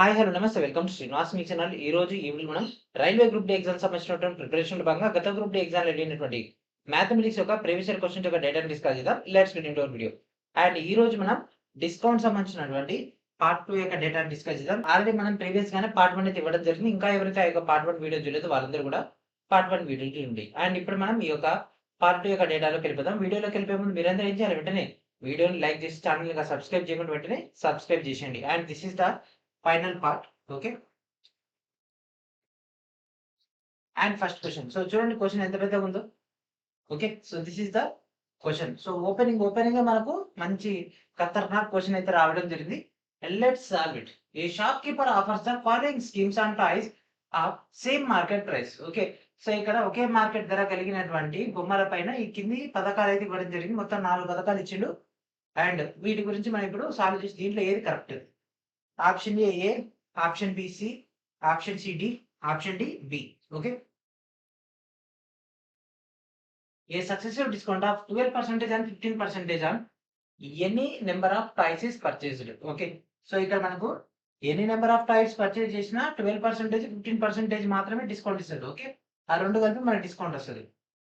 Hi hello నమస్తే welcome to Srinivas me channel. ఈ రోజు ఈవినింగ్ మనం రైల్వే గ్రూప్ డి ఎగ్జామ్ సంబంధించినటువంటి ప్రిపరేషన్ భాగంగా గత గ్రూప్ డి ఎగ్జామ్ అడిగినటువంటి మ్యాథమెటిక్స్ యొక్క ప్రీవియస్ ఇయర్ క్వశ్చన్ యొక్క డేటాను డిస్కస్ చేద్దాం. Let's get into hour video. And ఈ రోజు మనం డిస్కౌంట్ సంబంధించినటువంటి పార్ట్ 2 యొక్క డేటాను డిస్కస్ చేద్దాం. ఆల్రెడీ మనం ప్రీవియస్ గానే పార్ట్ 1 అయితే ఇవ్వడం జరిగింది. ఇంకా ఎవరైతే ఆ యొక్క పార్ట్ 1 వీడియో చూడలేదో వాళ్ళందరూ కూడా పార్ట్ 1 వీడియో చూడండి. అండ్ ఇప్పుడు మనం ఈ యొక్క పార్ట్ 2 యొక్క డేటాలోకి వెళ్ళిపోదాం. వీడియోలోకి వెళ్ళిపోయే ముందు మీరందరూ ఏం చేయాలి, వెంటనే వీడియోని లైక్ చేసి ఛానల్ ని సబ్స్క్రైబ్ చేయకుండా వెంటనే సబ్స్క్రైబ్ చేసేయండి. And this is the final part. Okay, and first question. So చూడండి క్వశ్చన్ ఎంత పెద్దగా ఉందో. Okay, so this is the question. So opening గా మనకు మంచి ఖతర్నాక్ క్వశ్చన్ అయితే రావడం జరిగింది. Let's solve it. A shop keeper offers the following schemes and toys of same market price. Okay, so ఇక్కడ ఒకే మార్కెట్ ధర కలిగినటువంటి బొమ్మల పైన ఈ కింది పథకాలు అయితే ఇవ్వడం జరిగింది. మొత్తం 4 పథకాలు ఇచ్చిండు. అండ్ వీటి గురించి మనం ఇప్పుడు సాల్వ్ చేసి దీంట్లో ఏది correct? Option A, option B C, option C D, option D B. Okay, a successive discount of 12% and 15% on any number of toys is purchased. Okay, so ఇక్కడ మనకు any number of toys purchase చేసినా 12%, 15% మాత్రమే discount ఇస్తుంది. Okay, ఆ రెండు కలిపి మనకి discount వస్తుంది.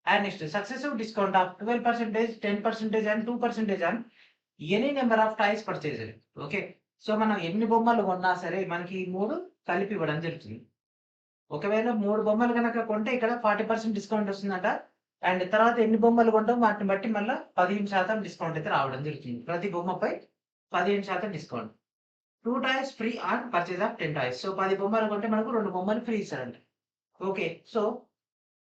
And next successive discount of 12%, 10% and 2% on any number of toys purchased. Okay, so మనం ఎన్ని బొమ్మలు కొన్నా సరే మనకి ఈ 3 కలిపి ఇవ్వడం జరుగుతుంది. ఒకవేళ 3 బొమ్మలు కనుక కొంటే ఇక్కడ 40% డిస్కౌంట్ వస్తుందట. అండ్ తర్వాత ఎన్ని బొమ్మలు కొంటాం వాటిని బట్టి మళ్ళీ 15% డిస్కౌంట్ అయితే రావడం జరుగుతుంది. ప్రతి బొమ్మపై 15% discount. 2 toys free on purchase of 10 toys. So 10 బొమ్మలు కొంటే మనకు 2 బొమ్మలు ఫ్రీ ఇస్తారంట. Okay, so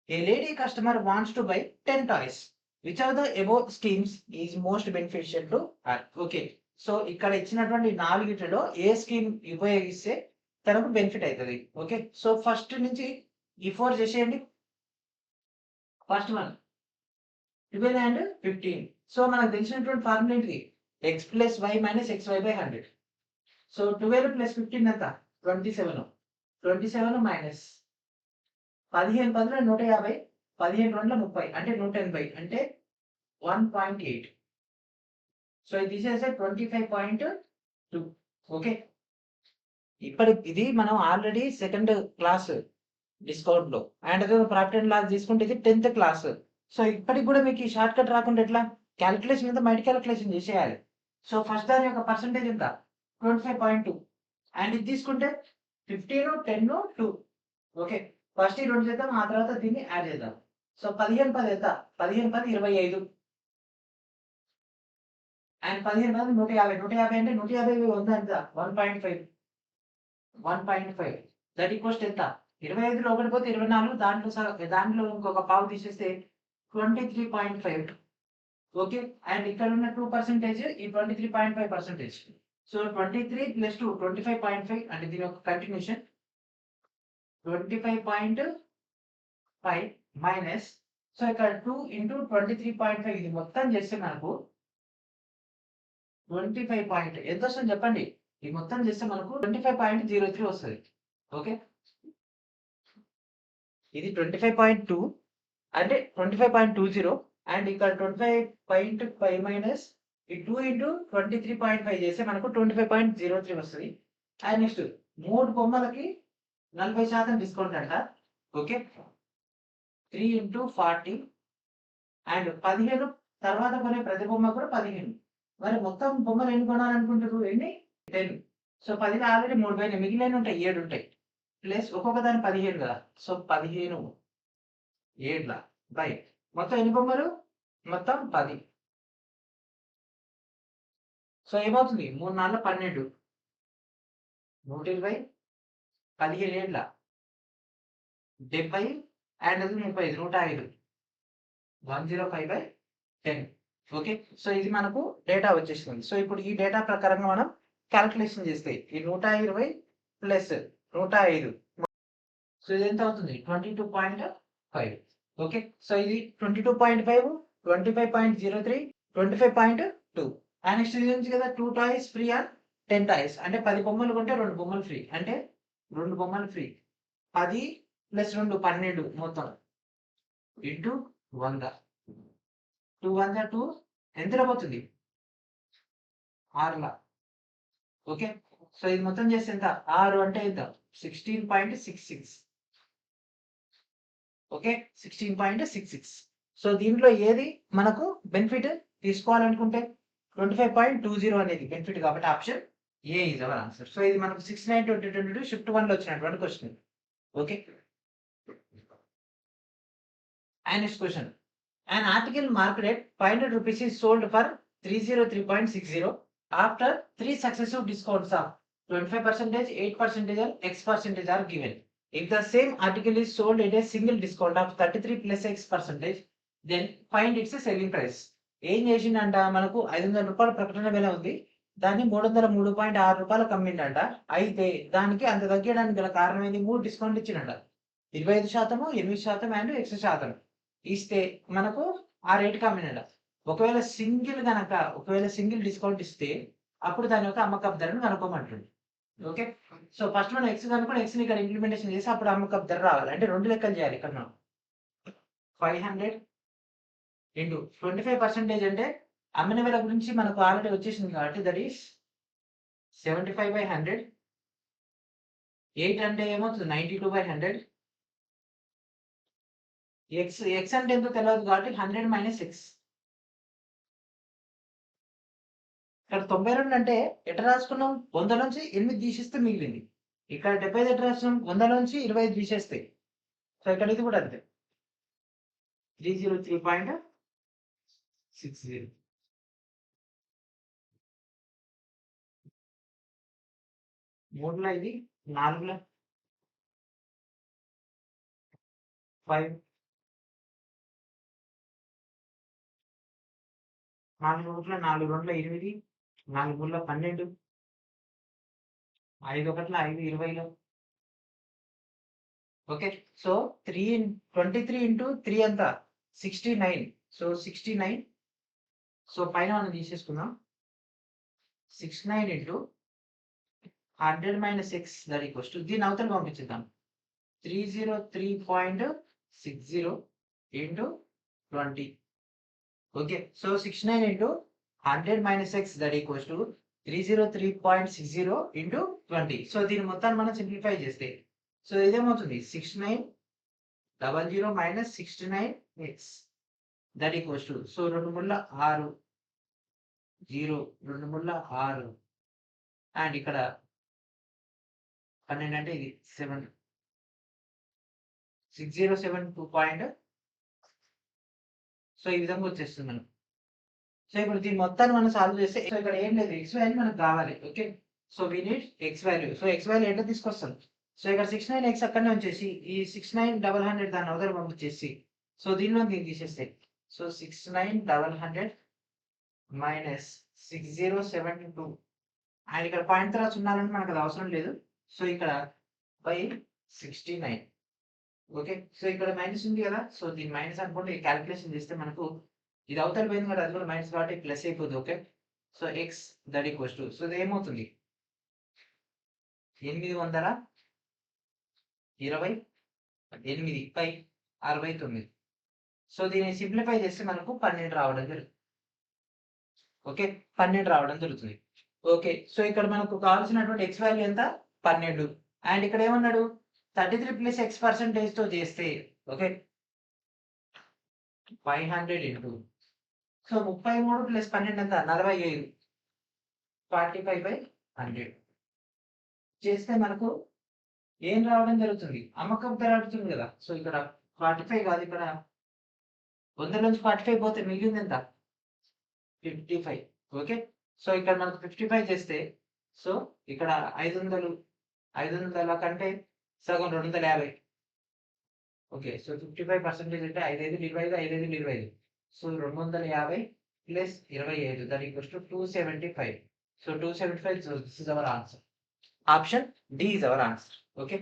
A lady customer wants to buy 10 toys. Which of the above schemes is most beneficial to her. Okay, so ఇక్కడ ఇచ్చినటువంటి 4 ఏ స్కీమ్ ఉపయోగిస్తే తనకు benefit అవుతుంది. ఓకే, సో ఫస్ట్ నుంచి ఈ 4 చేసేయండి. First one 12 and 15. సో మనకు తెలిసినటువంటి ఫార్ములా ఏంటిది? x plus Y minus xy by 100. So 12 plus 15 ఎంత? 27. 27 మైనస్ 15 10 150, 15 2 30 అంటే 180 అంటే 1.8. సో ఇది తీసేస్తే 25.2. ఓకే, ఇప్పుడు ఇది మనం ఆల్రెడీ సెకండ్ క్లాస్ డిస్కౌంట్ లో అండ్ అదే ప్రాఫిట్ అండ్ లాస్ తీసుకుంటే ఇది 10th క్లాస్. సో ఇప్పటికి కూడా మీకు ఈ షార్ట్ కట్ రాకుండా ఎట్లా? క్యాలిక్యులేషన్ మీద మైండ్ క్యాలిక్యులేషన్ చేసేయాలి. సో ఫస్ట్ దాని యొక్క పర్సంటేజ్ ఎంత? 25.2. అండ్ ఇది తీసుకుంటే 15, 10, 2. ఓకే, ఫస్ట్ ఈ 2 చేద్దాం, ఆ తర్వాత దీన్ని యాడ్ చేద్దాం. సో 15 10 ఎంత? 15 10 25. అండ్ 15 10 150. 150 అంటే 150 వంద ఎంత? 1.5. 1.5 దట్ ఈక్వల్స్ ఎంత? 25లో 1 పోతే 24, దాంట్లో ఇంకొక పావు తీసేస్తే 23.5. ఓకే, అండ్ ఇక్కడ ఉన్న 2% ఈ 23.5%. సో 23 ప్లస్ 2 25.5 అంటే దీని యొక్క కంటిన్యూషన్ 25.5 మైనస్, సో ఇక్కడ 2 ఇంటూ 23.5 ఇది మొత్తం చేస్తే మనకు 25 ఎంత వస్తుంది చెప్పండి? ఇది మొత్తం చేస్తే మనకు 25.03 వస్తుంది. ఓకే, ఇది 25.2 అంటే 25.20 అండ్ ఇక్కడ 25.5 మైనస్ ఈ 2 ఇంటూ 23.5 చేస్తే మనకు 25.03 వస్తుంది. అండ్ నెక్స్ట్ 3 బొమ్మలకి 40% డిస్కౌంట్ అంట. ఓకే, 3 ఇంటూ 40 అండ్ 15 తర్వాత కొనే ప్రతి బొమ్మ కూడా 15. మరి మొత్తం బొమ్మలు ఎన్ని కొనాలనుకుంటారు? ఎన్ని? 10. సో 10 ఆల్రెడీ 3 పోయినాయి, మిగిలిన ఉంటాయి 7 ఉంటాయి. ప్లస్ ఒక్కొక్క దాని 15 కదా. సో 15 7 బై మొత్తం ఎన్ని బొమ్మలు? మొత్తం 10. సో ఏమవుతుంది? 3 4 12, 120, 15 7 70 అండ్ అది 35 105, 105/10. ఓకే, సో ఇది మనకు డేటా వచ్చేసింది. సో ఇప్పుడు ఈ డేటా ప్రకారంగా మనం క్యాల్కులేషన్ చేస్తే ఈ 120 ప్లస్ 105, సో ఇది ఎంత అవుతుంది? 22.5. ఓకే, సో ఇది 22.5, 25.03, 25.2. అండ్ నెక్స్ట్ ఇది ఉంది కదా 2 టాయ్స్ ఫ్రీ ఆర్ 10 టాయ్స్ అంటే 10 బొమ్మలు కొంటే 2 బొమ్మలు ఫ్రీ అంటే 2 బొమ్మలు ఫ్రీ. 10 ప్లస్ 2 12 మొత్తం ఇంటూ 100. 2 1 2 ఎంత పోతుంది? 6. ఓకే, సో ఇది మొత్తం చేస్తే ఎంత 6 అంటే ఎంత 16.66 ఓకే 16.66 సో దీంట్లో ఏది మనకు బెనిఫిట్ తీసుకోవాలనుకుంటే 25.20 అనేది బెనిఫిట్ కాబట్టి option A is our answer so ఇది మనకు 6/9/2022 షిఫ్ట్ 1 లో వచ్చినటువంటి question okay and next question an article marked at 500 rupees is sold for 303.60 after three successive discounts of 25%, 8% and X percentage are given. If the same article is sold at a single discount of 33 plus X percentage, then find its selling price. ఏం చేసిండంట మనకు 500 రూపాయల ప్రకటన విల ఉంది దాన్ని 303.6 రూపాయలకు అమ్మిండంట అయితే దానికి అంత తగ్గడానికి గల కారణం ఏంది 3 డిస్కౌంట్ ఇచ్చిండంట 25%, 8% అండ్ X%. ఇస్తే మనకు ఆ రేటుకి అమ్మినంట ఒకవేళ సింగిల్ డిస్కౌంట్ ఇస్తే అప్పుడు దాని యొక్క అమ్మకపు ధరను కనుక్కోమంటుంది ఓకే సో ఫస్ట్ మనం ఎక్స్ కనుక్కొని ఎక్స్ ని ఇక్కడ ఇంప్లిమెంటేషన్ చేసి అప్పుడు అమ్మకపు ధర రావాలి అంటే 2 లెక్కలు చేయాలి ఇక్కడ మనం 500 ఇంటూ 25% అంటే అమ్మిన వేల గురించి మనకు ఆల్రెడీ వచ్చేసింది కాబట్టి దట్ ఈస్ 75/100 8 అంటే ఏమవుతుంది 92/100 ఎక్స్ అంటే ఎంతో తెలియదు కాబట్టి 100 మైనస్ ఎక్స్ ఇక్కడ 92 అంటే ఎట్లా రాసుకున్నాం 100 నుంచి 8 తీసేస్తే మిగిలింది ఇక్కడ 75 ఎట్లా రాసుకున్నాం 100 నుంచి 25 తీసేస్తే సో ఇక్కడ ఇది కూడా అంతే 303.60 మూడులో ఇది 4లో 5 4 ఒకట్ల 4 2 8 4 3 12 5 ఒకట్ల 5 20లో ఓకే సో 23 ఇంటూ 3 ఎంత 69 సో 69 సో పైన మనం తీసేసుకుందాం 69 into 100 minus X that equals to దీని అవతల పంపించేద్దాం 303.60 into 20 okay so 69 into 100 minus X that equals to 303.60 into 20 so దీని మొత్తాన్ని మనం సింప్లిఫై చేస్తే సో ఇదేమవుతుంది 6900 minus 69x that equals to so 2 ముళ్ళ 6 0 2 ముళ్ళ 6 అండ్ ఇక్కడ 12 అంటే ఇది 7 6072 సో ఈ విధంగా వచ్చేస్తుంది మనకు సో ఇప్పుడు దీని మొత్తాన్ని మనం సాల్వ్ చేస్తే సో ఇక్కడ ఏం లేదు ఎక్స్ వాల్యూ మనకు కావాలి okay so we need X value so X value ఎట్లా తీసుకొస్తాం సో ఇక్కడ 69x అక్కడనే వచ్చేసి ఈ 6900 దాని అవతల పంపించేసి సో దీనిలో దీన్ని తీసేస్తే సో 6900 మైనస్ 6072 అండ్ ఇక్కడ పాయింట్ తర్వాత ఉన్నారని మనకు అది అవసరం లేదు సో ఇక్కడ బై 69 ఓకే సో ఇక్కడ మైనస్ ఉంది కదా సో దీని మైనస్ అనుకోండి క్యాలిక్యులేషన్ చేస్తే మనకు ఇది అవతల పోయింది కదా అది కూడా మైనస్ కాబట్టి ప్లస్ అయిపోతుంది okay so X that equals to so ఇది ఏమవుతుంది 828 పై 69 సో దీన్ని సింప్లిఫై చేస్తే మనకు 12 రావడం జరుగుతుంది ఓకే 12 రావడం జరుగుతుంది ఓకే సో ఇక్కడ మనకు కావాల్సినటువంటి ఎక్స్ వాల్యూ ఎంత 12 అండ్ ఇక్కడ ఏమన్నాడు 33 ప్లస్ ఎక్స్ పర్సెంటేజ్ తో చేస్తే ఓకే 500 ఇంటూ సో 33 ప్లస్ 12 ఎంత 45 45/100 చేస్తే మనకు ఏం రావడం జరుగుతుంది అమ్మకం ధర అడుగుతుంది కదా సో ఇక్కడ 45 కాదు ఇక్కడ 100 నుంచి 45 పోతే మిగిలింది ఎంత 55 ఓకే సో ఇక్కడ మనకు 55 చేస్తే సో ఇక్కడ 500 కంటే సగం 250 ఓకే సో 55% అంటే 5/5 so 250 plus 25 that equals to 275 so 275 so this is our answer option D is our answer okay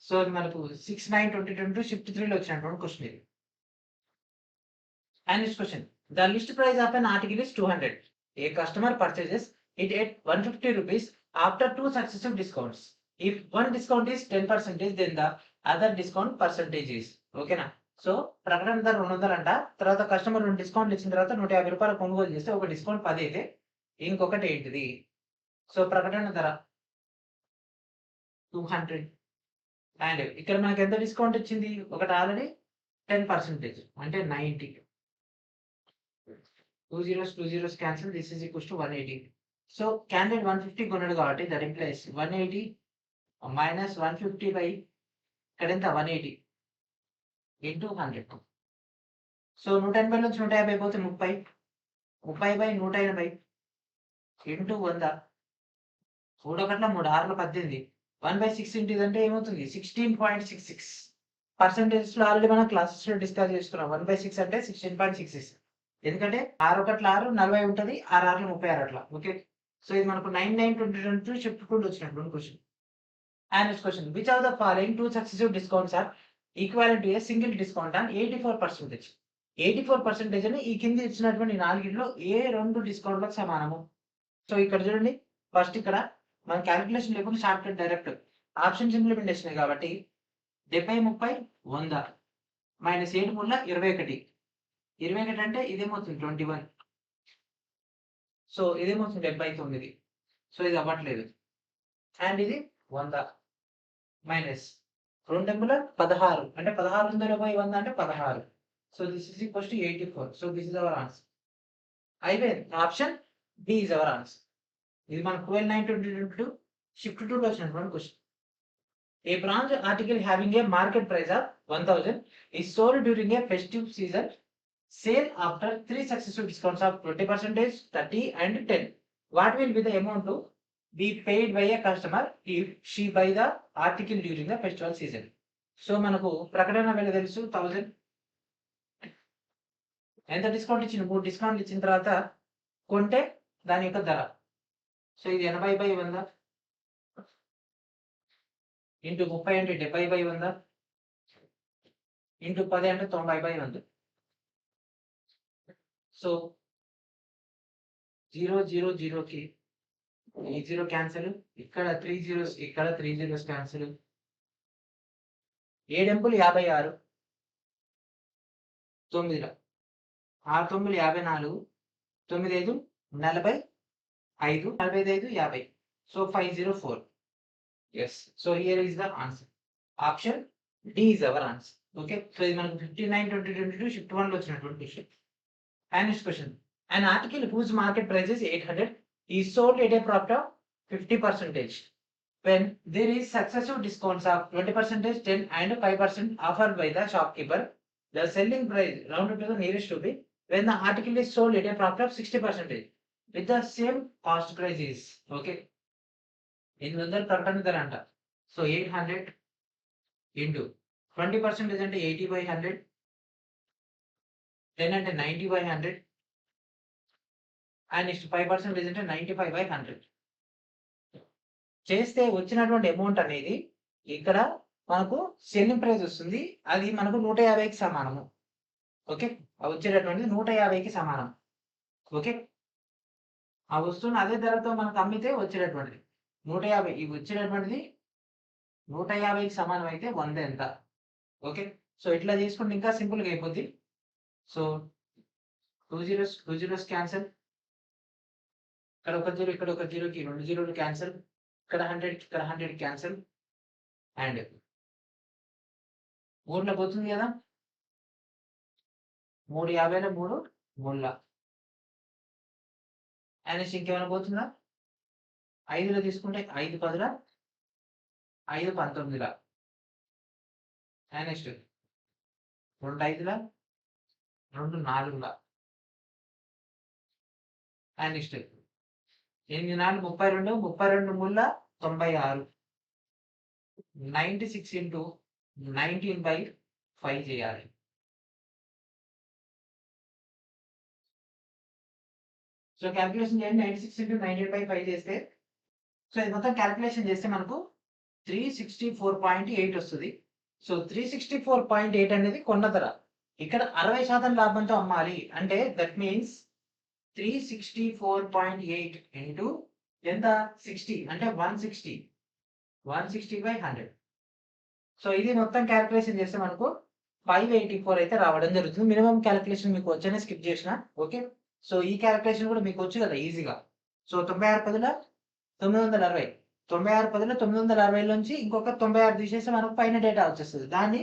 so మనకు 6/9/2022 షిఫ్ట్ 3 లో వచ్చినటువంటి క్వశ్చన్ ఇది and next question the list price of an article is 200 a customer purchases it at 150 rupees after two successive discounts if one discount is 10% then the other discount percentage is ఓకేనా so ప్రకటన ధర 200 అంట తర్వాత customer 2 discount ఇచ్చిన తర్వాత 150 రూపాయలు కొనుగోలు చేస్తే ఒక డిస్కౌంట్ 10 అయితే ఇంకొకటి ఏంటిది సో ప్రకటన ధర 200. అండ్ ఇక్కడ మనకి ఎంత డిస్కౌంట్ వచ్చింది? ఒకటి ఆల్రెడీ 10% అంటే 90. 2 zeros cancel. This is equals to 180. So candidate 150 కొన్నాడు కాబట్టి దట్ ఇంప్లైస్ 180 మైనస్ 150 బై ఇక్కడ ఎంత 180 ఇంటూ 100. సో 180 నుంచి 150 పోతే 30. 30 బై 180 ఇంటూ 100. 3 ఒకట్ల 3 6 18. 1/6 ఇంటూ ఇదంటే ఏమవుతుంది? 16.66. పర్సెంటేజ్లో ఆల్రెడీ మనం క్లాసెస్లో డిస్కస్ చేసుకున్నాం. 1/6 అంటే 16.66. ఎందుకంటే 6 ఒకట్ల 6 40 ఉంటుంది, 6 6 36 అట్లా. ఓకే, సో ఇది మనకు 9/9/2022 షిఫ్ట్ టూల్ వచ్చినటువంటి question. And next question, which of the following 2 successive discounts are equivalent to a single discount on 84%? 84% అని ఈ కింద ఇచ్చినటువంటి 4లో ఏ 2 డిస్కౌంట్లకు సమానము? సో ఇక్కడ చూడండి, ఫస్ట్ ఇక్కడ మన క్యాలిక్యులేషన్ లేకుండా short cut direct options implementation కాబట్టి 70 30 100 మైనస్ 7 మూల 21. 21 అంటే ఇదేమవుతుంది 21. సో ఇదేమవుతుంది 79. సో ఇది అవ్వట్లేదు. అండ్ ఇది 100 మైనస్ 2 16 అంటే 1600 బై 100 అంటే 16. So this is equals to 84. So this is our answer. అయిపోయింది, option D is our answer. ఇది మన 12/9/2022 షిఫ్ట్ టూలో వచ్చినటువంటి question. A branch article having a market price of 1000 is sold during a festive season sale after 3 successive discounts of 20%, 30 and 10. What will be the amount to be paid by a customer if she buy the article during the festival season? So మనకు ప్రకటన వేళ తెలుసు 1000. ఎంత discount ఇచ్చింది? 3 డిస్కౌంట్లు ఇచ్చిన తర్వాత కొంటే దాని యొక్క ధర. సో ఇది 80/100 ఇంటూ 30 అంటే 70/100 ఇంటూ 10 అంటే 90/100. సో 0 0 0కి ఈ 0 క్యాన్సిల్, ఇక్కడ 3 zeros, ఇక్కడ 3 zeros cancel. 7 ఎంపులు 56, 9 6 9 54, 9 5 45, 45 50. So 504. Yes, so here is the answer. Option D is our answer. Okay, so ఇది మనకు 59/2022 షిఫ్ట్ 1లో వచ్చినటువంటి question. And next question, an article whose market price is 800 is sold at a profit of 50% when there is successive discounts of 20%, 10 and 5% offered by the shopkeeper. The selling price rounded to the nearest to be when the article is sold at a profit of 60% with the same cost price is. Okay, 800 ప్రకటన ధర అంట. So 800 into 20% అంటే 80/100, 10 అంటే 90/100 and next 5% అంటే 95/100 చేస్తే వచ్చినటువంటి amount అనేది ఇక్కడ మనకు సెల్లింగ్ ప్రైస్ వస్తుంది. అది మనకు 150కి సమానము. ఓకే, ఆ వచ్చేటటువంటిది 150కి సమానం. ఓకే, ఆ వస్తువుని అదే ధరతో మనకు అమ్మితే వచ్చేటటువంటిది 150. ఇవి వచ్చేటటువంటిది 150కి సమానం అయితే 100 ఎంత? ఓకే, సో ఇట్లా చేసుకుంటే ఇంకా సింపుల్గా అయిపోద్ది. సో 2 zeros క్యాన్సల్, ఇక్కడ ఒక 0 ఇక్కడ ఒక 0కి 2 zeros క్యాన్సల్, ఇక్కడ 100కి ఇక్కడ 100 క్యాన్సల్. అండ్ 3లో పోతుంది కదా, 3 50లో 3 3ల. అండ్ ఇంకేమైనా పోతుందా? 5లో తీసుకుంటే 5 10ల, 5 19ల. అండ్ నెక్స్ట్ 2 5ల, 2 4ల. అండ్ నెక్స్ట్ 8 4 32, 32 3ల 96. 96 ఇంటూ 19/5 చేయాలి. సో క్యాల్కులేషన్ చేయండి. 96 ఇంటూ 19/5 చేస్తే, సో ఇది మొత్తం క్యాల్కులేషన్ చేస్తే మనకు 364.8 వస్తుంది. సో 364.8 అనేది కొన్న ధర. ఇక్కడ 60% లాభంతో అమ్మాలి అంటే దట్ మీన్స్ 364.8 ఇంటూ ఎంత 60 అంటే 160. 160/100. సో ఇది మొత్తం క్యాల్కులేషన్ చేస్తే మనకు 584 అయితే రావడం జరుగుతుంది. మినిమం క్యాల్కులేషన్ మీకు వచ్చేనే స్కిప్ చేసిన. ఓకే, సో ఈ క్యాల్కులేషన్ కూడా మీకు వచ్చు కదా ఈజీగా. సో 96 10ల 960 96 బదులు 960 నుంచి ఇంకొక 96 తీసేస్తే మనకు పైన డేటా వచ్చేస్తుంది. దాన్ని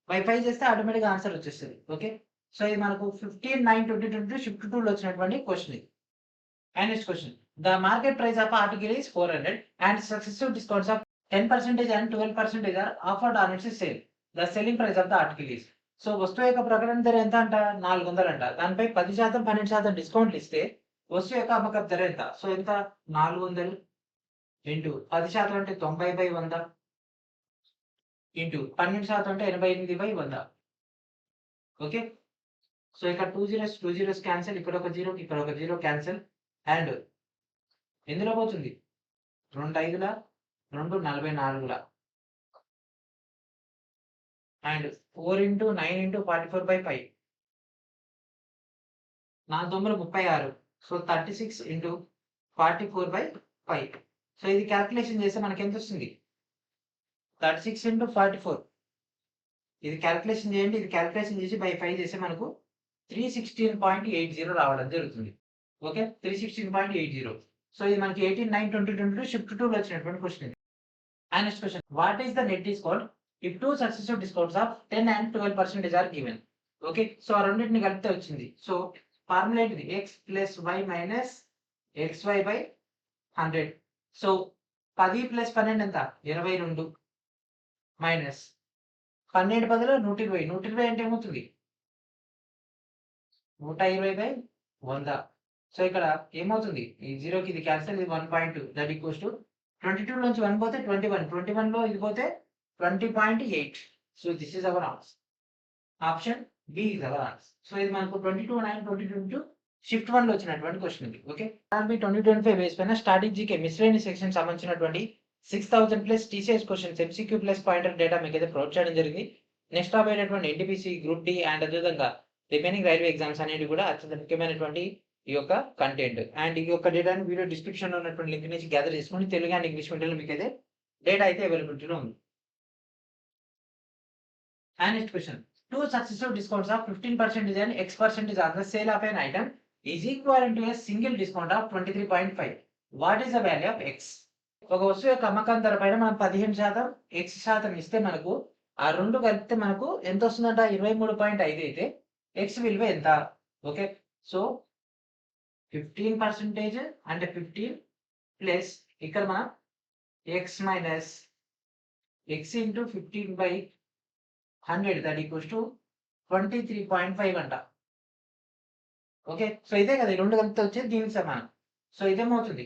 బై 5 చేస్తే ఆటోమేటిక్‌గా ఆన్సర్ వచ్చేస్తది. ఓకే. సో ఇది మనకు 15/9/2022 షిఫ్ట్ 2లో వచ్చినటువంటి క్వెషన్ ఇది. And next question. The market price of article is 400 and successive discounts of 10% and 12% are offered on its sale. The selling price of the article is. So వస్తువు యొక్క ప్రకటన ధర ఎంత అంట? 400 అంట. దానిపై 10%, 12% డిస్కౌంట్లు ఇస్తే వస్తువు యొక్క అమ్మకపు ధర ఎంత? సో ఎంత? 400 ఇంటూ 10% అంటే 90/100 ఇంటూ 12% అంటే 88/100. ఓకే. సో ఇక్కడ 2 zeros క్యాన్సిల్, ఇక్కడ ఒక 0, ఇక్కడ ఒక 0 క్యాన్సిల్. అండ్ ఎందులో పోతుంది? 2 5ల 2 44ల and 4 into 9 into 44/5 4 36. So 36 into 44/5. So ఇది క్యాల్కులేషన్ చేస్తే మనకి ఎంత వస్తుంది? 36 ఇంటూ 44. ఇది క్యాల్కులేషన్ చేయండి. ఇది క్యాల్కులేషన్ చేసి బై 5 చేస్తే మనకు 316.80 రావడం జరుగుతుంది. ఓకే. 316.80. సో ఇది మనకి 18/9/2022 షిఫ్ట్ 2లో వచ్చినటువంటి క్వెషన్ ఇది. And next question. What is the net discount if 2 successive discounts of 10 and 12% are given? Okay. So ఆ రెండింటిని కలిపితే వచ్చింది. సో ఫార్ములా ఏంటిది? x plus y minus xy/100. So 10 plus 12 ఎంత? 22 మైనస్ 12 బదులు 120. 120 అంటే ఏమవుతుంది? 120/100. సో ఇక్కడ ఏమవుతుంది? ఈ 0కి ఇది క్యాన్సిల్, ఇది 1.2 దట్ ఈక్వల్స్ టు 22 నుంచి 1 పోతే 21. 21లో ఇది పోతే 20.8. So this is our answer. Option B is our answer. So ఇది మనకు 22/9/2022 షిఫ్ట్ 1లో వచ్చినటువంటి క్వెషన్ ఇది. ఓకే. ఆర్బీ 2025 బేస్ పైన స్టాటిక్ జీకే మిస్లేనియస్ సెక్షన్ సంబంధించినటువంటి 6000 plus TCS questions MCQ plus pointer data మీకు అయితే ప్రొవైడ్ చేయడం జరిగింది. నెక్స్ట్ రాబోయేటటువంటి ఎన్టీపీసీ, గ్రూప్ డి అండ్ అదేవిధంగా రిమైనింగ్ రైల్వే ఎగ్జామ్స్ అనేవి కూడా అత్యంత ముఖ్యమైనటువంటి ఈ యొక్క కంటెంట్. అండ్ ఈ యొక్క డేటాని వీడియో డిస్క్రిప్షన్ లో ఉన్నటువంటి లింక్ నుంచి గ్యాదర్ చేసుకొని తెలుగు అండ్ ఇంగ్లీష్ మీడియంలో మీకు అయితే డేటా అయితే అవైలబిలిటీలో ఉంది. And next question. 2 successive discounts of 15% and X% on the sale of an item is equivalent to a single discount of 23.5. What is the value of X? ఒక వస్తువు యొక్క అమ్మకం ధర పైన మనం 15% X% ఇస్తే మనకు ఆ రెండు కలిపితే మనకు ఎంత వస్తుందంట? 23.5 అయితే X విలువ ఎంత? ఓకే. సో 15% అంటే 15 ప్లస్ ఇక్కడ మనం X minus X into 15/100 that equals to 23.5 అంట. ఓకే. సో ఇదే కదా, ఈ రెండు కలిపితే వచ్చేది దీనికి సమానం. సో ఇదేమవుతుంది?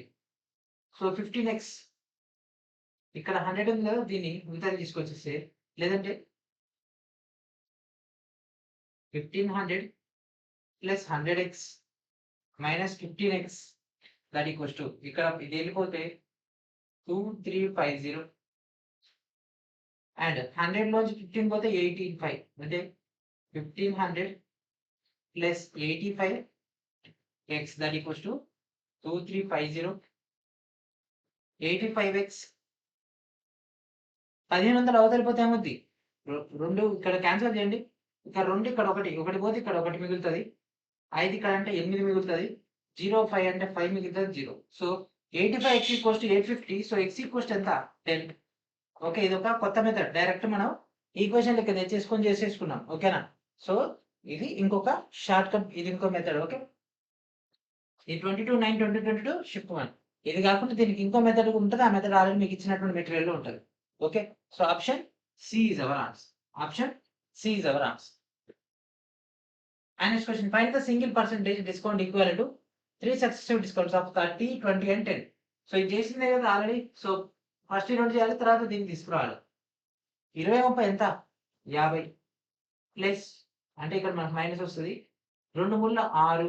సో 15x ఇక్కడ 100 ఉంది కదా, దీన్ని మిగతాది తీసుకొచ్చేస్తే, లేదంటే 1500 plus 100x minus 15x that equals to ఇక్కడ ఇది వెళ్ళిపోతే 2350 అండ్ 100 లోంచి 15 పోతే 185 అంటే 1500 plus 85x that equals to 2350. 85x 1500 అవతలిపోతే ఏమవుద్ది? 2 ఇక్కడ క్యాన్సిల్ చేయండి. ఇక్కడ 2 ఇక్కడ 1 పోతే ఇక్కడ 1 మిగులుతుంది. 5 ఇక్కడ అంటే 8 మిగులుతుంది. 05 అంటే 5 మిగులుతుంది 0. So 85x equals to 850. So x equals ఎంత? 10. ఓకే. ఇది ఒక కొత్త మెథడ్. డైరెక్ట్ మనం ఈక్వేషన్ లెక్క తెచ్చేసుకొని చేసేసుకున్నాం. ఓకేనా? సో ఇది ఇంకొక షార్ట్ కట్, ఇది ఇంకో మెథడ్. ఓకే. ఈ 22/9/2022 షిఫ్ట్ 1. ఇది కాకుండా దీనికి ఇంకో మెథడ్ ఉంటుంది. ఆ మెథడ్ ఆల్రెడీ మీకు ఇచ్చినటువంటి మెటీరియల్ లో ఉంటుంది. Okay. So option C is our answer. Option C is our answer. And next question. Find the single percentage discount equal to 3 successive discounts of 30, 20 and 10. So ఇది చేసిందే కదా already. So first ఈ 2 చేయాలి, తర్వాత దీన్ని తీసుకురావాలి. 20, 30 ఎంత? 50 ప్లస్ అంటే ఇక్కడ మనకు మైనస్ వస్తుంది. 2 ముళ్ళ 6,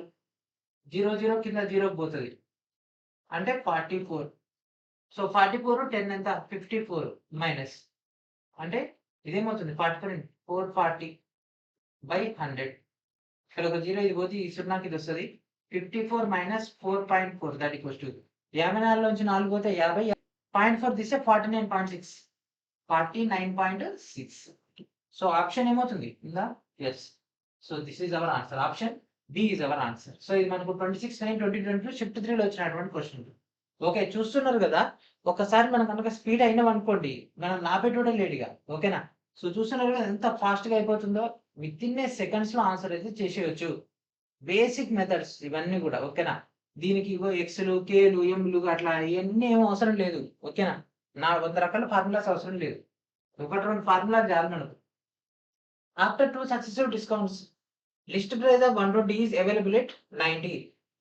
0 0 కింద 0కి పోతుంది అంటే 44. సో 44 10 ఎంత? 54 మైనస్ అంటే ఇదేమవుతుంది? 440/100. ఇక్కడ ఒక 0 ఇది పోతే ఈ 0కి ఇది వస్తుంది. 54 మైనస్ 4.4 దట్ ఈక్వల్స్ టు 54 నుంచి 4 పోతే 50. 0.4 తీస్తే 49.6. 49.6. సో ఆప్షన్ ఏమవుతుంది? ఇందా yes. So this is our answer. Option B is our answer. So ఇది మనకు 26/9/2022 షిఫ్ట్ 3లో వచ్చినటువంటి క్వశ్చన్. ఓకే. చూస్తున్నారు కదా, ఒకసారి మనం కనుక స్పీడ్ అయినాం అనుకోండి, మనం నాపేటోడే లేడిగా. ఓకేనా? సో చూస్తున్నారు కదా ఎంత ఫాస్ట్‌గా అయిపోతుందో. వితిన్ ఏ సెకండ్స్‌లో ఆన్సర్ అయితే చేసేయొచ్చు. బేసిక్ మెథడ్స్ ఇవన్నీ గూడా. ఓకేనా? దీనికి ఇగో ఎక్స్‌లు, కేలు, ఎంలు అట్లా ఇయన్నీ ఏమి అవసరం లేదు. ఓకేనా? 100 రకాల ఫార్ములాస్ అవసరం లేదు. 1, 2 ఫార్ములాలు చాలు మనకు. After 2 successive discounts, list price of 120 is available at 90.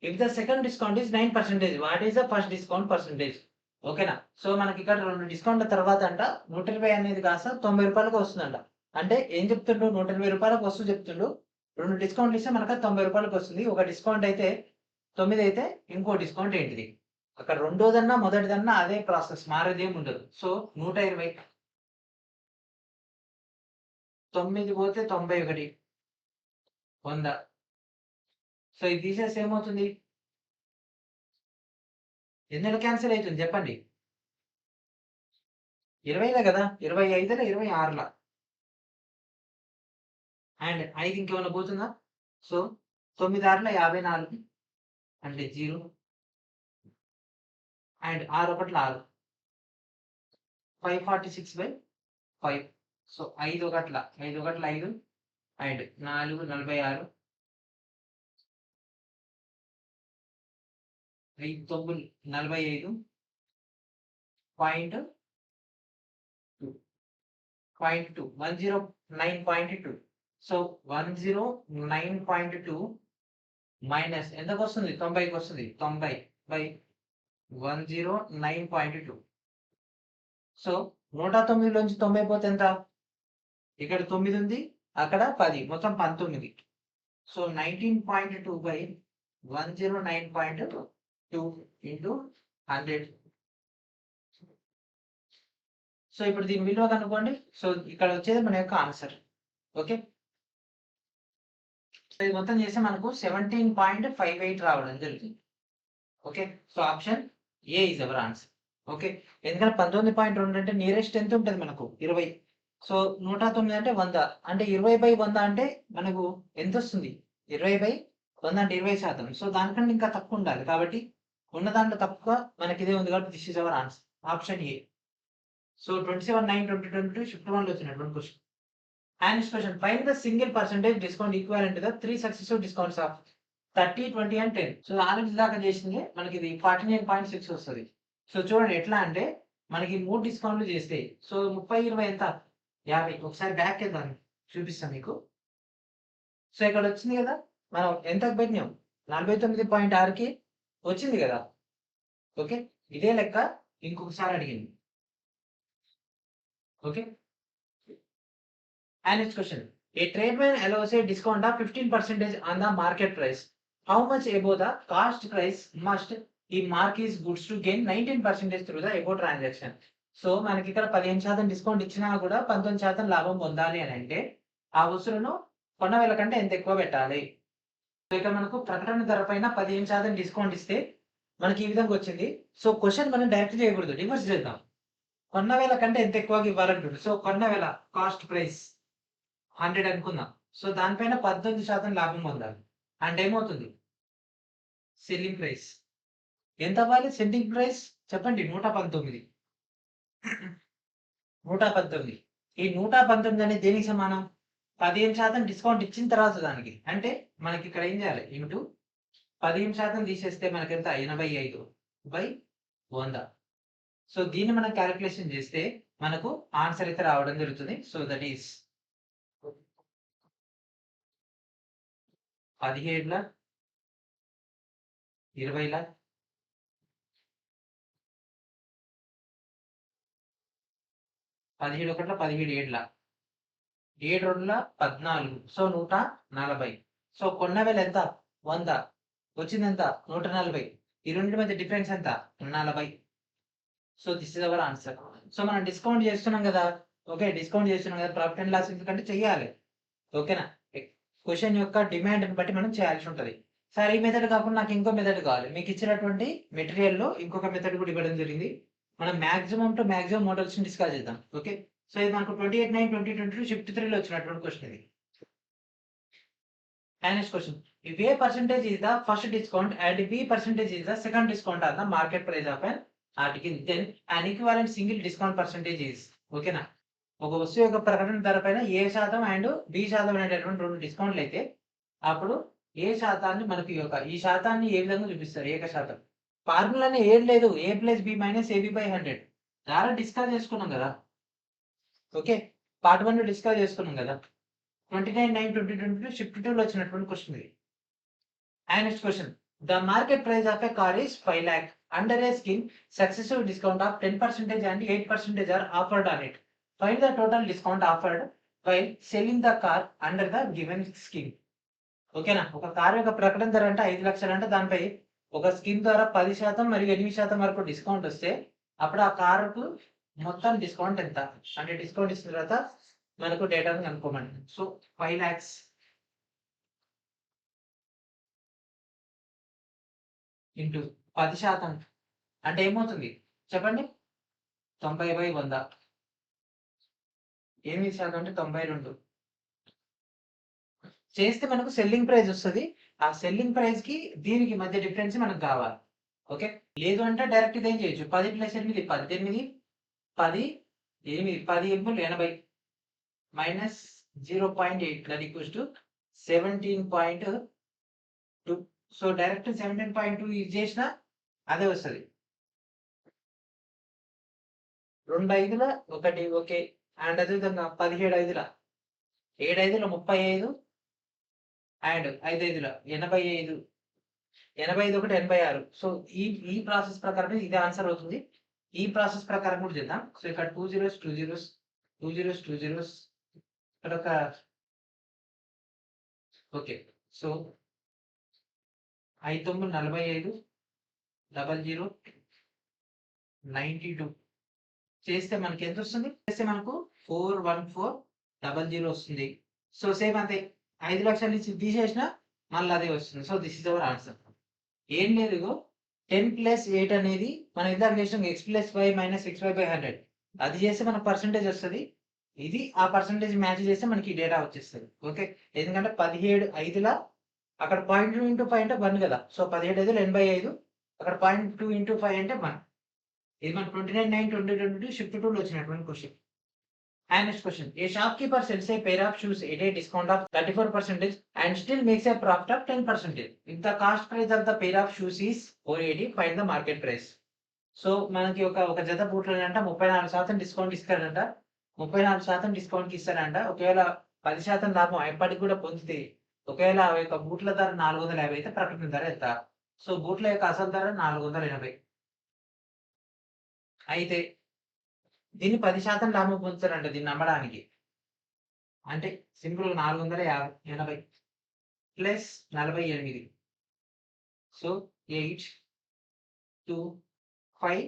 If the second discount is 9%, what is the first discount percentage? ఓకేనా? సో మనకి ఇక్కడ 2 డిస్కౌంట్‌ల తర్వాత 120 అనేది కాస్త రూ. 90కి వస్తుందంట. అంటే ఏం చెప్తుండు? రూ. 120కి వస్తూ చెప్తుండు. 2 డిస్కౌంట్‌లు ఇస్తే మనకు రూ. 90కి వస్తుంది. ఒక డిస్కౌంట్ అయితే 9 అయితే ఇంకో డిస్కౌంట్ ఏంటిది? అక్కడ రెండోదన్నా, మొదటిదన్నా అదే ప్రాసెస్ మారేదేమి ఉండదు. సో 120 9 పోతే 91 100. సో ఇది తీసేస్తే ఏమవుతుంది? ఎన్నెల క్యాన్సిల్ అయితుంది చెప్పండి? 20లే కదా! 25ల 26ల. అండ్ 5 ఇంకేమన్నా పోతుందా? సో 9 6ల 54 అంటే 0. అండ్ 6 1ల 6. 546/5. సో 5 1ల 5 1ల 5 అండ్ 4 46. 5 9 45. పాయింట్ 2. 109.2. సో 109.2 మైనస్ ఎంతకొస్తుంది? 90కి వస్తుంది. 90/109.2. సో 109లోంచి 90 పోతే ఎంత? ఇక్కడ 9 ఉంది. అక్కడ 10 మొత్తం 19. So 19.2/109.2 into 100. సో ఇప్పుడు దీని విలువ కనుక్కోండి. సో ఇక్కడ వచ్చేది మన యొక్క ఆన్సర్. ఓకే. సో ఇది మొత్తం చేస్తే మనకు 17.58 రావడం జరుగుతుంది. Okay. So option A is our answer. Okay. ఎందుకంటే 19.2 అంటే నియరెస్ట్ ఎంత ఉంటది మనకు? 20. సో 109 అంటే 100. అంటే 20/100 అంటే మనకు ఎంతొస్తుంది? 20/100 అంటే 20%. సో దానికంటే ఇంకా తక్కువ ఉండాలి. కాబట్టి ఉన్న దాంట్లో తక్కువ మనకి ఇదే ఉంది కాబట్టి this is our answer. Option A. So 27/9/2022 shift 1లో వచ్చినటువంటి question. And next question, find the single percentage discount equivalent to the 3 successive discounts of 30, 20 and 10. So already దాకా చేసింది మనకి ఇది 49.6 వస్తది. సో చూడండి ఎట్లా అంటే మనకి 3 డిస్కౌంట్‌లు చేస్తే సో 30, 20 ఎంత? 50. ఒకసారి బ్యాక్ వెళ్దాం చూపిస్తా మీకు. సో ఇక్కడ వచ్చింది కదా! మనం ఎంతకు పెట్టినాం? 49.6కి వచ్చింది కదా! ఓకే. ఇదే లెక్క ఇంకొకసారి అడిగింది. Okay. And next question. A tradesman allows a discount of 15% on the market price. How much above the cost price must he mark his goods to gain 19% through the above transaction? So మనకి ఇక్కడ 15% discount ఇచ్చినా కూడా 19% లాభం పొందాలి అని అంటే ఆ వస్తువులను కొన్న వేల కంటే ఎంత ఎక్కువ పెట్టాలి? సో ఇక్కడ మనకు ప్రకటన ధర పైన 15% డిస్కౌంట్ ఇస్తే మనకి ఈ విధంగా వచ్చింది. సో క్వశ్చన్ మనం డైరెక్ట్ చేయకూడదు, రివర్స్ చేద్దాం. కొన్న వేల కంటే ఎంత ఎక్కువగా ఇవ్వాలంటుంది. సో కొన్న వేల కాస్ట్ ప్రైస్ 100 అనుకుందాం. సో దానిపైన 19% లాభం పొందాలి. అంటే ఏమవుతుంది? సెల్లింగ్ ప్రైస్ ఎంత అవ్వాలి? సెల్లింగ్ ప్రైస్ చెప్పండి? 119. 119. ఈ 119 అనేది దేనికి సమానం? 15% డిస్కౌంట్ ఇచ్చిన తర్వాత దానికి. అంటే మనకి ఇక్కడ ఏం చేయాలి? ఇంటూ 15% తీసేస్తే మనకెంత? 85/100. సో దీన్ని మనం క్యాలిక్యులేషన్ చేస్తే మనకు ఆన్సర్ అయితే రావడం జరుగుతుంది. సో దట్ ఈస్ 17ల 20ల 17 1ల 17 7ల 7 2ల 14. సో 140. సో కొన్న వేల ఎంత? 100. వచ్చింది ఎంత? 140. ఈ రెండింటి మధ్య డిఫరెన్స్ ఎంత? 40. So this is our answer. So మనం డిస్కౌంట్ చేస్తున్నాం కదా! ఓకే. డిస్కౌంట్ చేస్తున్నాం కదా! ప్రాఫిట్ అండ్ లాస్ ఎందుకంటే చెయ్యాలి. ఓకేనా? క్వెషన్ యొక్క డిమాండ్‌ని బట్టి మనం చేయాల్సి ఉంటది. సార్ ఈ మెథడ్ కాకుండా నాకు ఇంకో మెథడ్ కావాలి. మీకు ఇచ్చినటువంటి మెటీరియల్‌లో ఇంకొక మెథడ్ కూడా ఇవ్వడం జరిగింది. మనం మాక్సిమం టు మాక్సిమం మోడల్స్‌ని డిస్కస్ చేద్దాం. ఓకే. సో ఇది మనకు 28/9/2022 షిఫ్ట్ 3లో వచ్చినటువంటి క్వెషన్ ఇది. And next question. If A percentage is the first discount and B percentage is the second discount on the market price of an article then an equivalent single discount percentage is ఓకేనా. ఒక వస్తువు యొక్క ప్రకటన ధర పైన ఏ శాతం and B శాతం అనేటటువంటి 2 డిస్కౌంట్లు అయితే అప్పుడు ఏ శాతాన్ని మనకి ఈ శాతాన్ని ఏ విధంగా చూపిస్తారు ఏక శాతం. ఫార్ములానే ఏం లేదు, A plus B minus AB by 100 ద్వారా డిస్కస్ చేసుకున్నాం కదా. ఓకే, పార్ట్ 1 లో డిస్కస్ చేసుకున్నాం కదా. 29/9/2022 షిఫ్ట్ 2 లో వచ్చినటువంటి క్వశ్చన్ ఇది. And next question, the market price of a car is 5 lakh under a scheme successive discount of 10% and 8% are offered on it. Find the total discount offered while selling the car under the given scheme. ఓకేనా, ఒక car యొక్క ప్రకటన ధర అంటే 5 లక్షలు అంటే దానిపై ఒక స్కీమ్ ద్వారా 10% మరియు 8% వరకు డిస్కౌంట్ వస్తే అప్పుడు ఆ కారుకు మొత్తం డిస్కౌంట్ ఎంత అంటే డిస్కౌంట్ ఇచ్చిన తర్వాత మనకు డేటాను కనుక్కోమండి. సో 5 lakhs ఇంటూ 10% అంటే ఏమవుతుంది చెప్పండి, 90/100. 8% అంటే 92 చేస్తే మనకు సెల్లింగ్ ప్రైస్ వస్తుంది. ఆ సెల్లింగ్ ప్రైస్ కి దీనికి మధ్య డిఫరెన్స్ మనకు కావాలి. ఓకే, లేదు అంటే డైరెక్ట్ ఇదేం చేయొచ్చు, 10 + 8 18, 10 8 10 80 minus 0.8 that equals to 17.2. So direct 17.2 ఇది చేసిన అదే వస్తుంది. 2 5ల 1 ఓకే. అండ్ అదేవిధంగా 17 5ల 7 5ల 35 అండ్ 5 5ల 85 85 1 86. సో ఈ ప్రాసెస్ ప్రకారం ఇదే ఆన్సర్ అవుతుంది. ఈ ప్రాసెస్ ప్రకారం కూడా చేద్దాం. సో ఇక్కడ 2 zeros 2 zeros 2 zeros 2 zeros ఇక్కడ ఒక ఓకే. సో 5 9 45 00 92 చేస్తే మనకి ఎంత వస్తుంది, చేస్తే మనకు 41400 వస్తుంది. సో సేమ్ అంతే, 5 లక్షల నుంచి తీసేసిన మళ్ళీ అదే వస్తుంది. So this is our answer. ఏం లేదు, ఇగో 10 + 8 అనేది మనం ఇందాక చేసాం x + y - xy/100 అది చేస్తే మనకు పర్సెంటేజ్ వస్తుంది. ఇది ఆ పర్సెంటేజ్ మ్యాచ్ చేస్తే మనకి డేటా వచ్చేస్తుంది. ఓకే, ఎందుకంటే 17 5ల అక్కడ 0.2 × 5 అంటే 1 కదా. సో 17 5ల 85 అక్కడ 0.2 × 5 అంటే 1. ఇది మన 29/9/2022 షిఫ్ట్ 2 లో వచ్చినటువంటి question. And next question, a shopkeeper sells a pair of shoes at a discount of 34% and still makes a profit of 10%. If the cost price of the pair of shoes is 480, find the market price. So మనకి ఒక జత బూట్లు అంట 34% discount ఇస్తాడంట. 34% discount ఇస్తాడంట. ఒకవేళ 10% లాభం ఎప్పటికి కూడా పొందితే ఒకవేళ ఆ యొక్క బూట్ల ధర 450 అయితే ప్రకటన ధర ఎంత? సో బూట్ల యొక్క అసలు ధర 480 అయితే దీన్ని 10% లాభం పొందుతారంట దీన్ని అమ్మడానికి. అంటే సింపుల్ 480 ప్లస్ 48. సో 8 2 5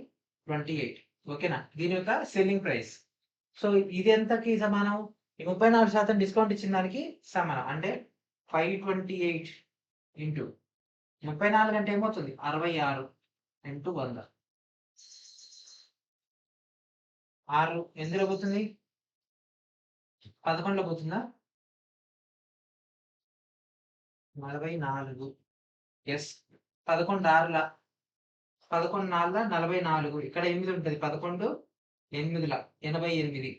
28 ఓకేనా, దీని యొక్క సెల్లింగ్ ప్రైస్. సో ఇది ఎంతకి సమానం, ఈ 34% డిస్కౌంట్ ఇచ్చిన దానికి సమానం. అంటే 528 ఇంటూ 34 అంటే ఏమవుతుంది 66 ఇంటూ 100. 6 ఎందులో పోతుంది 11లో పోతుందా 44. ఎస్ 11 6ల 11 4ల 44. ఇక్కడ 8 ఉంటుంది 11 8ల 88.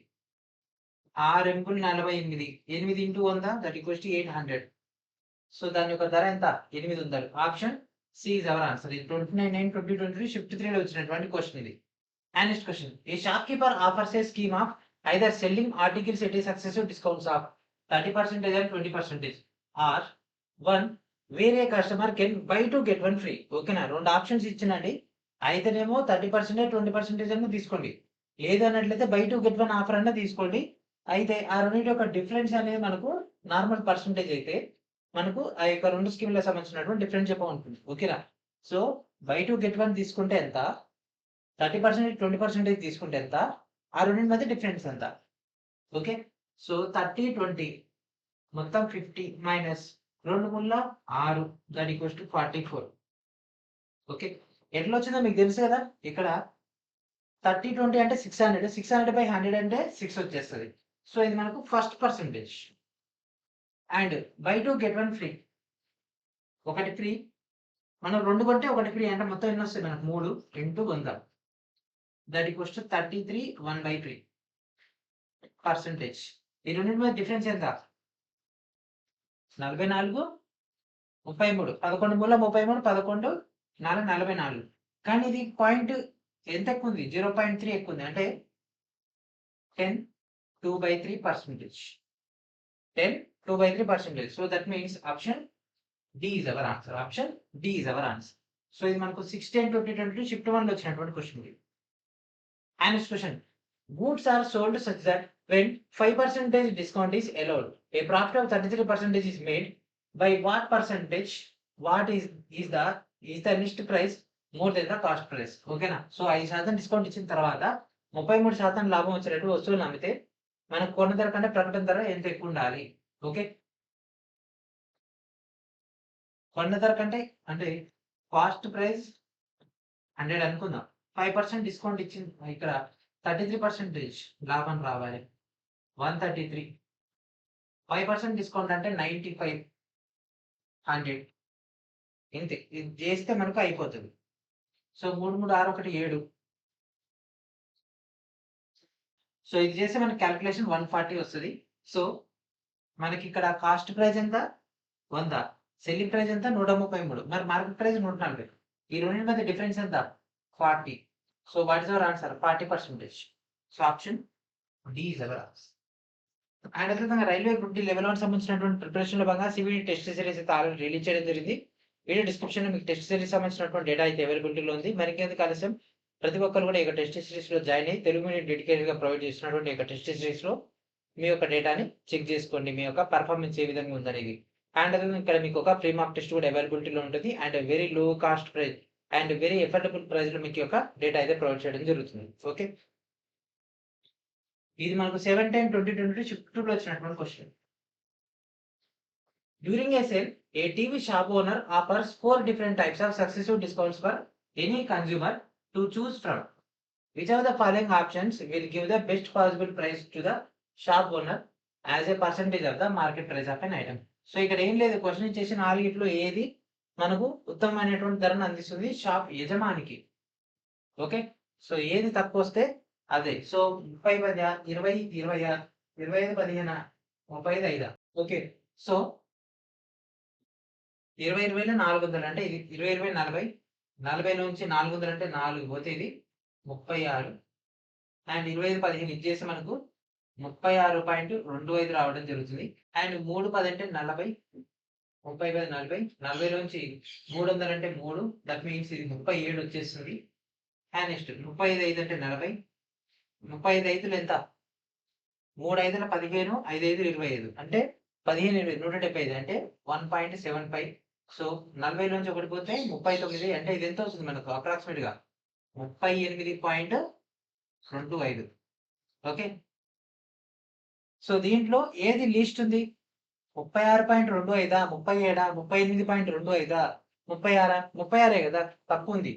6 8 48 8 into 100 that equals to 800. So దాని యొక్క ధర ఎంత 800. Option C is our answer. ఇది 29/9/2023 షిఫ్ట్ 3 లో వచ్చినటువంటి క్వశ్చన్ ఇది. And next question, a shopkeeper offers a scheme of either selling articles at a successive discounts of 30% and 20%, or 1 where a customer can buy 2 get 1 free. ఓకేనా, 2 options ఇచ్చినండి. అయితేనేమో 30% 20% అన్న తీసుకోండి, లేదు అన్నట్లయితే బై 2 get 1 ఆఫర్ అన్న తీసుకోండి. అయితే ఆ రెండింటి యొక్క డిఫరెన్స్ అనేది మనకు నార్మల్ పర్సంటేజ్ అయితే మనకు ఆ యొక్క 2 స్కీమ్లకు సంబంధించినటువంటి డిఫరెన్స్ చెప్పమంటుంది. ఓకేనా, సో బై 2 get 1 తీసుకుంటే ఎంత, 30% 20% తీసుకుంటే ఎంత, ఆ రెండింటి మధ్య డిఫరెన్స్ ఎంత. ఓకే, సో 30 20 మొత్తం 50 మైనస్ 2 ముళ్ళ 6 దట్ ఈక్వల్స్ టు 44. ఓకే, ఎట్లా వచ్చిందో మీకు తెలుసు కదా. ఇక్కడ 30 20 అంటే 600, 600/100 అంటే 6 వచ్చేస్తుంది. సో ఇది మనకు first percentage. And by 2 get 1 free, ఒకటి ఫ్రీ, మనం 2 కొంటే ఒకటి ఫ్రీ అంటే మొత్తం ఎన్ని వస్తాయి మనకు 3 into 100. That equals to 33 1/3 percentage. ఈ రెండింటి మధ్య డిఫరెన్స్ ఎంత? 44 33 11 మూల 33 11 4 44. కానీ ఇది పాయింట్ ఎంత ఎక్కువ ఉంది? 0.3 ఎక్కువ ఉంది. అంటే 10 2/3 percentage. 10 2/3 percentage. So that means option D is our answer. Option D is our answer. So ఇది మనకు 6/10/2022 షిఫ్ట్ 1 లో వచ్చినటువంటి క్వశ్చన్ ఇది. And next question. Goods are sold such that when 5% discount is allowed, a profit of 33% is made. By what percentage? What is the list price more than the cost price? ఓకేనా? So 5% discount ఇచ్చిన తర్వాత 33% లాభం వచ్చేటట్టు వస్తువులు అమ్మితే మనకు కొన్న ధర కంటే ప్రకటన ధర ఎంత ఎక్కువ ఉండాలి? ఓకే, కొన్న ధర కంటే అంటే కాస్ట్ ప్రైస్ 100 అనుకుందాం, 5% డిస్కౌంట్ ఇచ్చింది, ఇక్కడ 33% లాభం రావాలి 133, 5% డిస్కౌంట్ అంటే 95 100 ఇంతే. ఇది చేస్తే మనకు అయిపోతుంది. సో 3 3 6 1 7. సో ఇది చేస్తే మనకి క్యాలిక్యులేషన్ 140 వస్తుంది. సో మనకి ఇక్కడ కాస్ట్ ప్రైస్ ఎంత? 100, సెల్లింగ్ ప్రైస్ ఎంత? 133, మరి మార్కెట్ ప్రైస్ 140. ఈ రెండింటి మధ్య డిఫరెన్స్ ఎంత? 40. So what is our answer? 40%. So option D is our answer. And అదేవిధంగా రైల్వే గ్రూప్ డి లెవెల్ 1 సంబంధించినటువంటి ప్రిపరేషన్ లో భాగంగా సివిల్ టెస్ట్ సిరీస్ అయితే ఆల్రెడీ రిలీజ్ చేయడం జరిగింది. వీడియో డిస్క్రిప్షన్ లో మీకు టెస్ట్ సిరీస్ సంబంధించినటువంటి డేటా అయితే అవైలబిలిటీలో ఉంది. మరి ఇంకెందుకు ఆలస్యం, ప్రతి ఒక్కరు కూడా ఈ టెస్ట్ సిరీస్ లో జాయిన్ అయ్యి తెలుగు మీడియం డెడికేటెడ్ గా ప్రొవైడ్ చేస్తున్నటువంటి ఈ టెస్ట్ సిరీస్ లో మీ యొక్క డేటాని చెక్ చేసుకోండి, మీ యొక్క పర్ఫార్మెన్స్ ఏ విధంగా ఉందనేది. అండ్ అదేవిధంగా ఇక్కడ మీకు ఒక ప్రీ మార్క్ టెస్ట్ కూడా అవైలబిలిటీలో ఉంటుంది. And very low cost price and very affordable price లో మీకు యొక్క డేటా అయితే ప్రొవైడ్ చేయడం జరుగుతుంది. ఓకే, ఇది మనకు 7/10/2022 షిఫ్ట్ 2 లో వచ్చినటువంటి question. During a sale, A TV shop owner offers 4 different types of successive discounts for any consumer to choose from. Which of the following options will give the best possible price to the shop owner as a percentage of the market price of an item? So ఇక్కడ ఏం లేదు, question ఇచ్చేసి నాలుగిట్లో ఏది మనకు ఉత్తమమైనటువంటి ధరను అందిస్తుంది shop యజమానికి. ఓకే, సో ఏది తక్కువ వస్తే అదే. సో 30 10 20 20 25 15 35 5. ఓకే, సో 20 20 400 అంటే ఇది 20 20 40, 40 నుంచి 400 అంటే 4 పోతే ఇది 36, అండ్ 25 15 ఇచ్చేసి మనకు 36.25 రావడం జరుగుతుంది. అండ్ 3 10 అంటే 40, 30 10 40, 40 నుంచి 300 అంటే 3, దట్ మీన్స్ ఇది 37 వచ్చేస్తుంది. అండ్ నెక్స్ట్ 35 5 అంటే 40, 35 5 ఎంత? 3 5 15, 5 5 25 అంటే 15 175 అంటే 1.75. సో 40 నుంచి ఒకటి పోతే 39 అంటే ఇది ఎంత వస్తుంది మనకు? అప్రాక్సిమేట్ గా 38.25. ఓకే, సో దీంట్లో ఏది లీస్ట్ ఉంది? 36.25, 37, 38.25, 36, 36 కదా, తక్కువ ఉంది.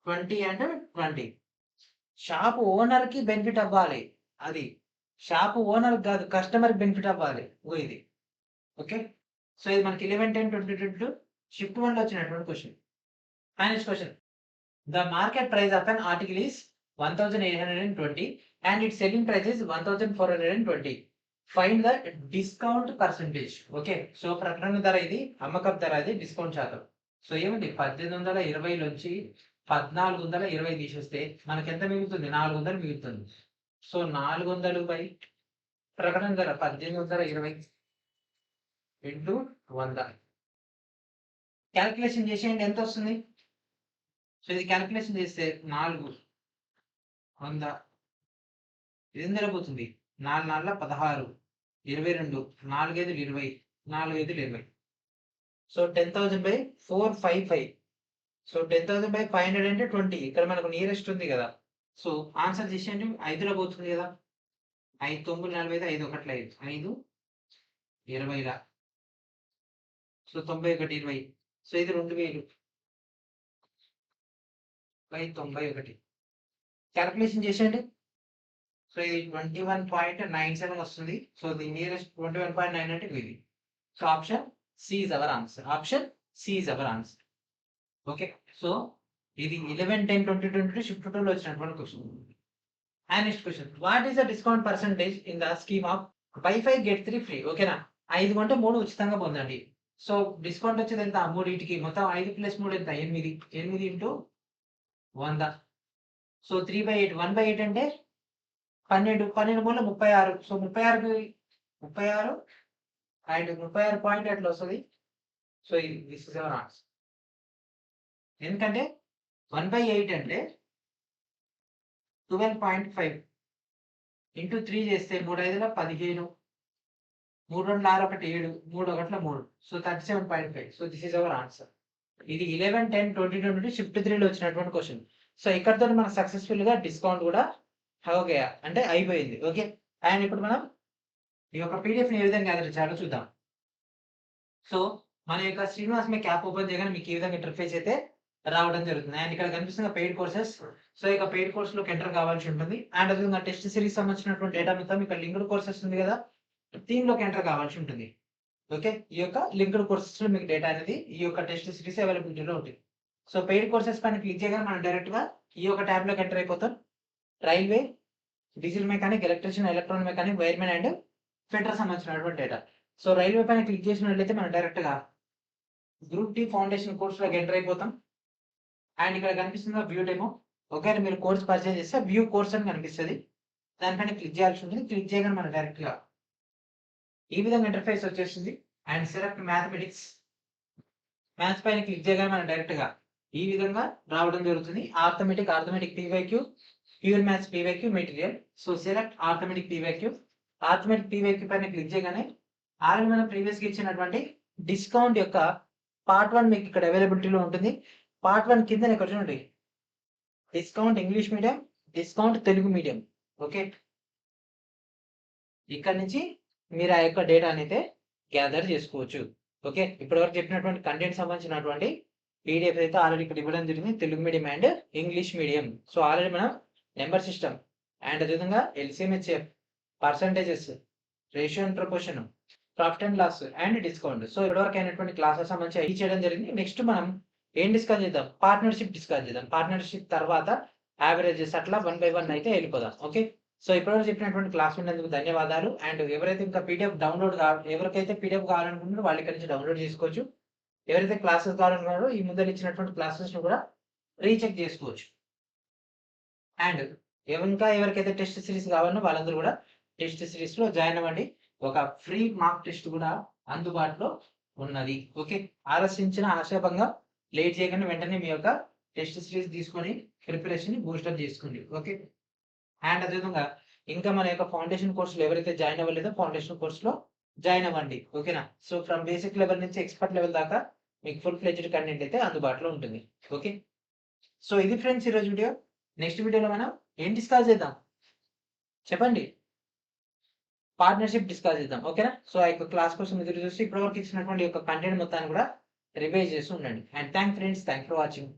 20 అంటే 20. షాప్ ఓనర్ కి బెనిఫిట్ అవ్వాలి, అది షాప్ ఓనర్ కాదు, కస్టమర్ బెనిఫిట్ అవ్వాలి ఇది. ఓకే, సో ఇది మనకి 11/10/2022 షిఫ్ట్ 1 లో వచ్చినటువంటి question. Next question. The market price of an article is 1820 and its selling price is 1420. Find the discount percentage. Okay, so ప్రకటన ధర ఇది, అమ్మకం ధర ఇది, డిస్కౌంట్ శాతం. సో ఏమండి 1820 నుంచి 1420 తీసేస్తే మనకి ఎంత మిగులుతుంది? 400 మిగులుతుంది. సో 400 బై ప్రకటన ధర 1820 ఇంటూ 100 క్యాల్కులేషన్ చేసేయండి, ఎంత వస్తుంది? సో ఇది క్యాల్కులేషన్ చేస్తే 4 100 ఇది ఎంత పోతుంది? 4 4 16, 22, 4 5 20, 4 5 20. So 10,000 by 455. సో 10,000 బై 500 అంటే 20. ఇక్కడ మనకు నియరెస్ట్ ఉంది కదా, సో ఆన్సర్ చేసేయండి. 5లో పోతుంది కదా, 5 9 45, 5 1 5, 5 20. సో 91 20. సో ఇది 2000 బై 91. క్యాల్కులేషన్ చేసేయండి. సో ఇది 21.97 వస్తుంది. సో ది నియరెస్ట్ 21.9 అంటే ఇది. So option C is our answer. Option C is our answer. Okay, so ఇది 11/10/2022 షిఫ్ట్ 2 లో వచ్చినటువంటి question. And next question, what is the discount percentage in the scheme of buy 5 get 3 free? ఓకేనా, 5 కొంటే 3 ఉచితంగా పొందండి. So discount వచ్చేది ఎంత? 3కి మొత్తం 5 + 3 ఎంత? 8. 8 × 100. సో 3/8. 1/8 అంటే 12. 12 మూల 36. సో 36 అండ్ 36 పాయింట్ ఎట్లా వస్తుంది? So this is our answer. ఎందుకంటే 1/8 అంటే 12.5 ఇంటూ 3 చేస్తే 3 5 15, 3 2 6 1 7, 3 1 3. So 37.5. So this is our answer. ఇది 11/10/2022 షిఫ్ట్ 3 లో వచ్చినటువంటి క్వశ్చన్. సో ఇక్కడతో మనం సక్సెస్ఫుల్ గా డిస్కౌంట్ కూడా ఓకే అంటే అయిపోయింది. ఓకే, అండ్ ఇప్పుడు మనం ఈ యొక్క పీడిఎఫ్ ని ఏ విధంగా గ్యాదర్ చేయాలో చూద్దాం. సో మన యొక్క శ్రీనివాస్ మీ యాప్ ఓపెన్ చేయగానే మీకు ఈ విధంగా ఇంటర్ఫేస్ అయితే రావడం జరుగుతుంది. అండ్ ఇక్కడ కనిపిస్తున్న పెయిడ్ కోర్సెస్. సో ఇక పెయిడ్ కోర్స్ లోకి ఎంటర్ కావాల్సి ఉంటుంది. అండ్ అదేవిధంగా టెస్ట్ సిరీస్ సంబంధించినటువంటి డేటా మొత్తం ఇక్కడ లింక్డ్ కోర్సెస్ ఉంది కదా, దీనిలోకి ఎంటర్ కావాల్సి ఉంటుంది. ఓకే, ఈ యొక్క లింక్డ్ కోర్సెస్ లో మీకు డేటా అనేది ఈ యొక్క టెస్ట్ సిరీస్ అవైలబిలిటీలో ఉంటుంది. సో పెయిడ్ కోర్సెస్ పైన క్లిక్ చేయగానే మనం డైరెక్ట్ గా ఈ యొక్క ట్యాబ్ లోకి ఎంటర్ అయిపోతాం. Railway, diesel mechanic, electrician, electronic mechanic, wiremen and fitter సంబంధించినటువంటి డేటా. సో రైల్వే పైన క్లిక్ చేసినట్లయితే మనం డైరెక్ట్ గా గ్రూప్ డి ఫౌండేషన్ కోర్స్ లోకి ఎంటర్ అయిపోతాం. అండ్ ఇక్కడ కనిపిస్తుంది వ్యూ డెమో. ఒకవేళ మీరు కోర్స్ పర్చేజ్ చేస్తే వ్యూ కోర్స్ అని కనిపిస్తుంది, దానిపైన క్లిక్ చేయాల్సి ఉంటుంది. క్లిక్ చేయగానే మనం డైరెక్ట్ గా ఈ విధంగా ఇంటర్ఫేస్ వచ్చేస్తుంది. అండ్ సెలెక్ట్ మ్యాథమెటిక్స్, మ్యాథ్స్ పైన క్లిక్ చేయగానే మనం డైరెక్ట్ గా ఈ విధంగా రావడం జరుగుతుంది. Arithmetic PYQ, pure maths PYQ, material. So select arithmetic PYQ పైన క్లిక్ చేయగానే ఆల్రెడీ మనం ప్రీవియస్ గా ఇచ్చినటువంటి డిస్కౌంట్ యొక్క పార్ట్ 1 మీకు ఇక్కడ అవైలబిలిటీలో ఉంటుంది. పార్ట్ 1 కింద ఇక్కడ చూడండి, discount English medium, discount Telugu medium. Okay, ఇక్కడ నుంచి మీరు ఆ యొక్క డేటాని అయితే గ్యాదర్ చేసుకోవచ్చు. ఓకే, ఇప్పటివరకు చెప్పినటువంటి కంటెంట్ సంబంధించినటువంటి పీడిఎఫ్ అయితే ఆల్రెడీ ఇక్కడ ఇవ్వడం జరిగింది, Telugu medium and English medium. So already మనం నెంబర్ సిస్టమ్ అండ్ అదేవిధంగా LCM HCF, percentages, ratio and proportion, profit and loss and discount. So ఇప్పటివరకు అయినటువంటి క్లాసెస్ సంబంధించి అవి చేయడం జరిగింది. నెక్స్ట్ మనం ఏం డిస్కస్ చేద్దాం? పార్ట్నర్షిప్ డిస్కస్ చేద్దాం. పార్ట్నర్షిప్ తర్వాత యావరేజెస్ అట్లా 1 by 1 అయితే వెళ్ళిపోదాం. ఓకే, సో ఇప్పటివరకు చెప్పినటువంటి క్లాస్ విన్నందుకు ధన్యవాదాలు. అండ్ ఎవరైతే ఇంకా పీడిఎఫ్ డౌన్లోడ్ ఎవరికైతే పీడిఎఫ్ కావాలనుకుంటారో వాళ్ళ ఇక్కడ నుంచి డౌన్లోడ్ చేసుకోవచ్చు. ఎవరైతే క్లాసెస్ కావాలనుకున్నారో ఈ ముందర ఇచ్చినటువంటి క్లాసెస్ ను కూడా రీచెక్ చేసుకోవచ్చు. అండ్ ఇంకా ఎవరికైతే టెస్ట్ సిరీస్ కావాలనో వాళ్ళందరూ కూడా టెస్ట్ సిరీస్ లో జాయిన్ అవ్వండి. ఒక ఫ్రీ మార్క్ టెస్ట్ కూడా అందుబాటులో ఉన్నది. ఓకే, ఆలస్యించిన ఆశాభంగా లేట్ చేయకుండా వెంటనే మీ యొక్క టెస్ట్ సిరీస్ తీసుకొని ప్రిపరేషన్ ని బూస్టప్ చేసుకోండి. ఓకే, అండ్ అదేవిధంగా ఇంకా మన యొక్క ఫౌండేషన్ కోర్సులో ఎవరైతే జాయిన్ అవ్వలేదో ఫౌండేషన్ కోర్సులో జాయిన్ అవ్వండి. ఓకేనా, సో ఫ్రమ్ బేసిక్ లెవెల్ నుంచి ఎక్స్పర్ట్ లెవెల్ దాకా మీకు ఫుల్ ఫ్లెడ్జ్డ్ కంటెంట్ అయితే అందుబాటులో ఉంటుంది. ఓకే, సో ఇది ఫ్రెండ్స్ ఈరోజు వీడియో. నెక్స్ట్ వీడియోలో మనం ఏం డిస్కస్ చేద్దాం చెప్పండి? పార్ట్నర్షిప్ డిస్కస్ చేద్దాం. ఓకేనా, సో ఆ యొక్క క్లాస్ కోసం ఎదురు చూసి ఇప్పటివరకు ఇచ్చినటువంటి యొక్క కంటెంట్ మొత్తాన్ని కూడా రివైజ్ చేసి ఉండండి. And thank for watching.